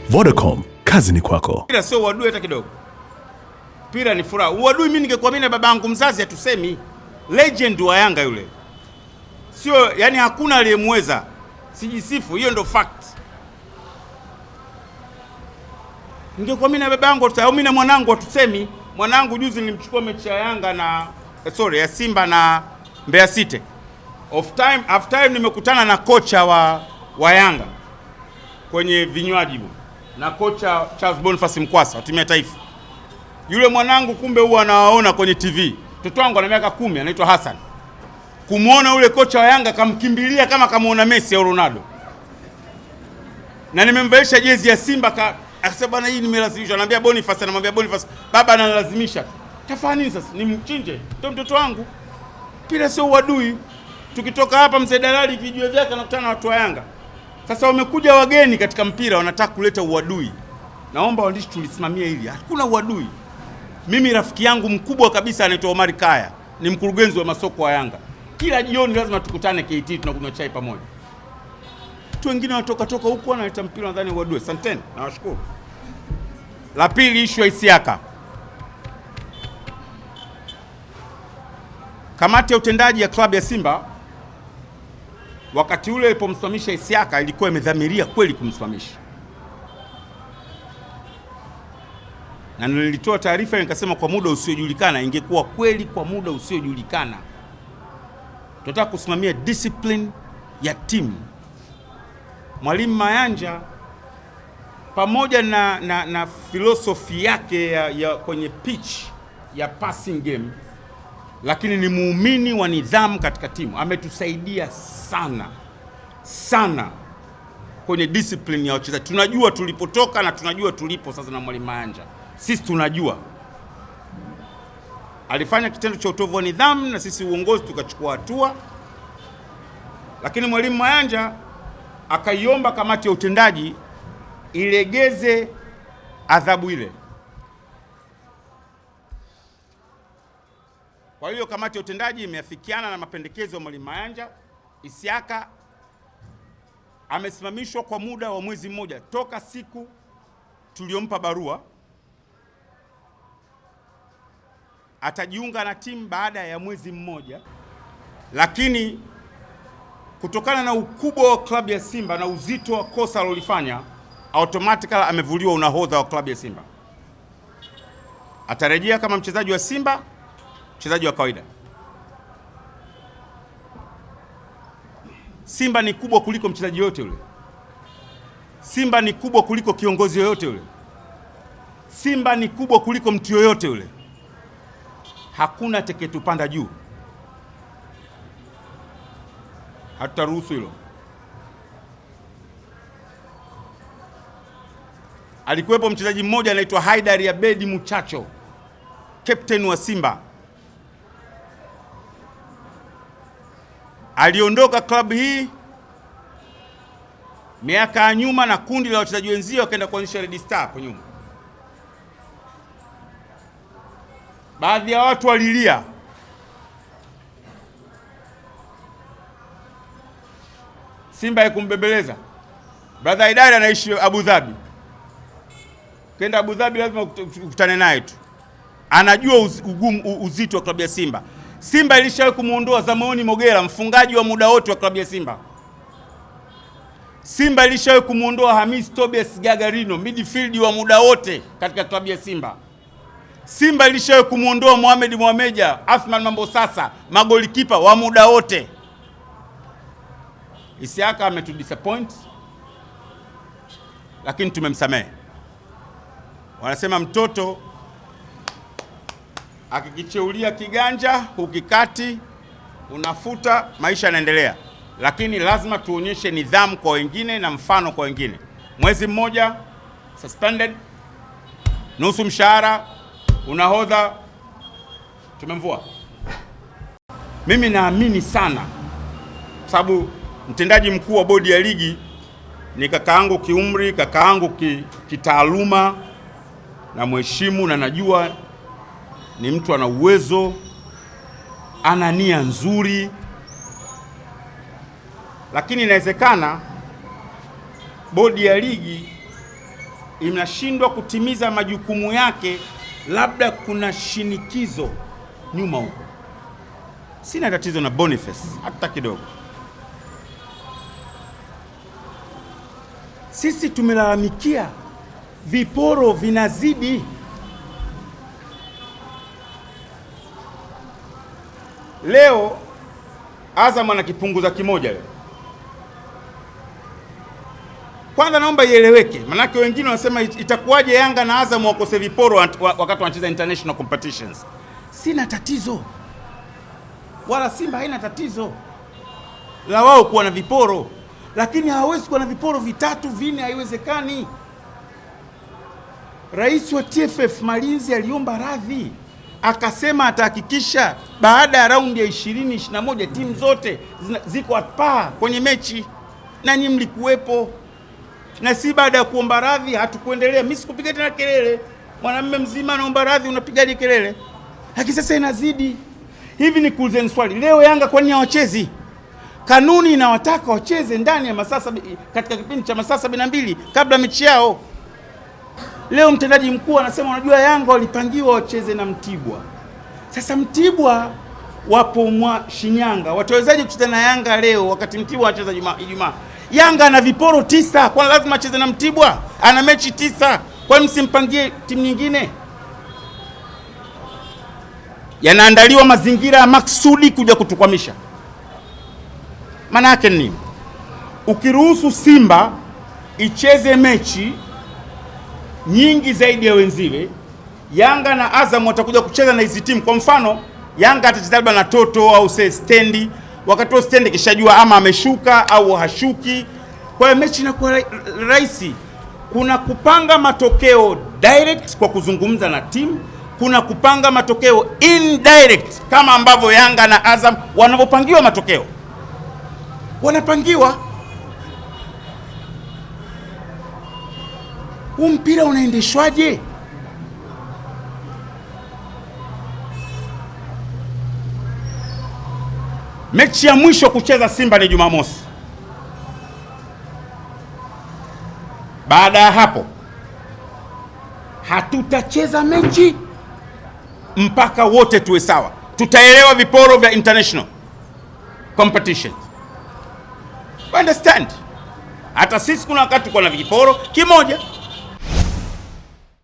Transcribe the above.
Vodacom, kazi ni kwako. Pira sio uadui hata kidogo. Pira ni furaha. Uadui mimi ningekuwa mimi na babangu mzazi hatusemi. Legend wa Yanga yule. Sio, yani hakuna aliyemweza. Sijisifu, hiyo ndo fact. Ningekuwa mimi na babangu au mimi na mwanangu hatusemi. Mwanangu juzi nilimchukua mechi ya Yanga na ya Simba na Mbeya City. Half time nimekutana na kocha wa Yanga kwenye vinywaji na kocha Charles Boniface Mkwasa wa timu ya taifa. Yule mwanangu kumbe huwa anawaona kwenye TV. Mtoto wangu ana miaka 10 anaitwa Hassan. Kumuona yule kocha wa Yanga kamkimbilia kama kamuona Messi au Ronaldo. Na nimemvalisha jezi ya Simba akasema bwana hii nimelazimishwa. Anambia Boniface, anamwambia Boniface, baba analazimisha. Tafanya nini sasa? Nimchinje. Ndio mtoto wangu. Pira sio uadui. Tukitoka hapa mzee Dalali vijue vyake anakutana na watu wa Yanga. Sasa wamekuja wageni katika mpira wanataka kuleta uadui. Naomba waandishi tulisimamia hili. Hakuna uadui. Mimi rafiki yangu mkubwa kabisa anaitwa Omar Kaya, ni mkurugenzi wa masoko wa Yanga. Kila jioni lazima tukutane KT tunakunywa chai pamoja. Watu wengine wanatoka huko wanaleta mpira nadhani uadui. Asanteni, nawashukuru. La pili, issue ya Isiaka. Kamati ya utendaji ya klabu ya Simba wakati ule ilipomsimamisha Isiaka ilikuwa imedhamiria kweli kumsimamisha. Na nilitoa taarifa nikasema kwa muda usiojulikana, ingekuwa kweli kwa muda usiojulikana. Tunataka kusimamia discipline ya timu. Mwalimu Mayanja pamoja na philosophy yake ya kwenye pitch ya passing game, lakini ni muumini wa nidhamu katika timu. Ametusaidia sana kwenye discipline ya wachezaji. Tunajua tulipotoka na tunajua tulipo sasa na Mwalimu Mayanja. Sisi tunajua alifanya kitendo cha utovu wa nidhamu na sisi uongozi tukachukua hatua, lakini Mwalimu Mayanja akaiomba kamati ya utendaji ilegeze adhabu ile. Kwa hiyo kamati ya utendaji imeafikiana na mapendekezo ya Mwalimu Mayanja. Isiaka amesimamishwa kwa muda wa mwezi mmoja toka siku tuliompa barua. Atajiunga na timu baada ya mwezi mmoja, lakini kutokana na ukubwa wa klabu ya Simba na uzito wa kosa alilofanya, automatically amevuliwa unahodha wa klabu ya Simba. Atarejea kama mchezaji wa Simba, mchezaji wa kawaida. Simba ni kubwa kuliko mchezaji yote yule. Simba ni kubwa kuliko kiongozi yoyote yule. Simba ni kubwa kuliko mtu yoyote yule. Hakuna atakayetupanda juu. Hatutaruhusu hilo. Alikuwepo mchezaji mmoja anaitwa Haidari Abedi Muchacho, captain wa Simba. Aliondoka klabu hii miaka ya nyuma na kundi la wachezaji wenzio wakaenda kuanzisha Red Star hapo nyuma. Baadhi ya watu walilia. Simba haikumbembeleza. Brother Haidari anaishi Abu Dhabi. Kenda Abu Dhabi lazima ukutane naye tu. Anajua uzito wa klabu ya Simba. Simba ilishawahi kumuondoa Zamaoni Mogera, mfungaji wa muda wote wa klabu ya Simba. Simba ilishawahi kumuondoa Hamis Tobias Gagarino, midfield wa muda wote katika klabu ya Simba. Simba ilishawahi kumuondoa Mohamed Mohameja, Athman Mambosasa, magolikipa wa muda wote. Isiaka ametudisappoint, lakini tumemsamehe. Wanasema mtoto akikicheulia kiganja ukikati unafuta, maisha yanaendelea. Lakini lazima tuonyeshe nidhamu kwa wengine na mfano kwa wengine. Mwezi mmoja suspended, nusu mshahara, unahodha tumemvua. Mimi naamini sana, sababu mtendaji mkuu wa bodi ya ligi ni kakaangu kiumri, kakaangu kitaaluma, na mheshimu na najua ni mtu ana uwezo, ana nia nzuri. Lakini inawezekana bodi ya ligi inashindwa kutimiza majukumu yake, labda kuna shinikizo nyuma huko. Sina tatizo na Boniface hata kidogo. Sisi tumelalamikia viporo vinazidi. Leo Azam ana kipunguza kimoja leo. Kwanza naomba ieleweke, manake wengine wanasema itakuwaje Yanga na Azam wakose viporo wakati wanacheza international competitions. Sina tatizo, wala Simba haina tatizo la wao kuwa na viporo, lakini hawezi kuwa na viporo vitatu vinne, haiwezekani. Rais wa TFF Malinzi aliomba radhi, akasema atahakikisha baada ya raundi ya 2021 timu zote ziko at par kwenye mechi, na nyinyi mlikuwepo. Na si baada ya kuomba radhi hatukuendelea. Mimi sikupiga tena kelele. Mwanamume mzima anaomba radhi, unapigaje kelele? Lakini sasa inazidi. Hivi ni kuulizeni swali, leo Yanga kwa nini hawachezi? Kanuni inawataka wacheze ndani ya masaa katika kipindi cha masaa 72 kabla mechi yao. Leo mtendaji mkuu anasema unajua Yanga walipangiwa wacheze na Mtibwa. Sasa Mtibwa wapo Shinyanga. Watawezaje kucheza na Yanga leo wakati Mtibwa anacheza Ijumaa? Yanga ana viporo 9, kwa lazima acheze na Mtibwa. Ana mechi 9. Kwa nini msimpangie timu nyingine? Yanaandaliwa mazingira ya maksudi kuja kutukwamisha. Maana yake nini? Ukiruhusu Simba icheze mechi nyingi zaidi ya wenziwe, Yanga na Azam watakuja kucheza na hizi timu. Kwa mfano, Yanga atacheza labda na Toto au Stendi, wakati wa Stendi kishajua ama ameshuka au hashuki. Kwa hiyo mechi inakuwa rahisi. Kuna kupanga matokeo direct kwa kuzungumza na timu, kuna kupanga matokeo indirect kama ambavyo Yanga na Azam wanavyopangiwa matokeo. Wanapangiwa. Huu mpira unaendeshwaje? Mechi ya mwisho kucheza Simba ni Jumamosi. Baada ya hapo hatutacheza mechi mpaka wote tuwe sawa. Tutaelewa viporo vya international competition. Understand? Hata sisi kuna wakati kuna viporo kimoja.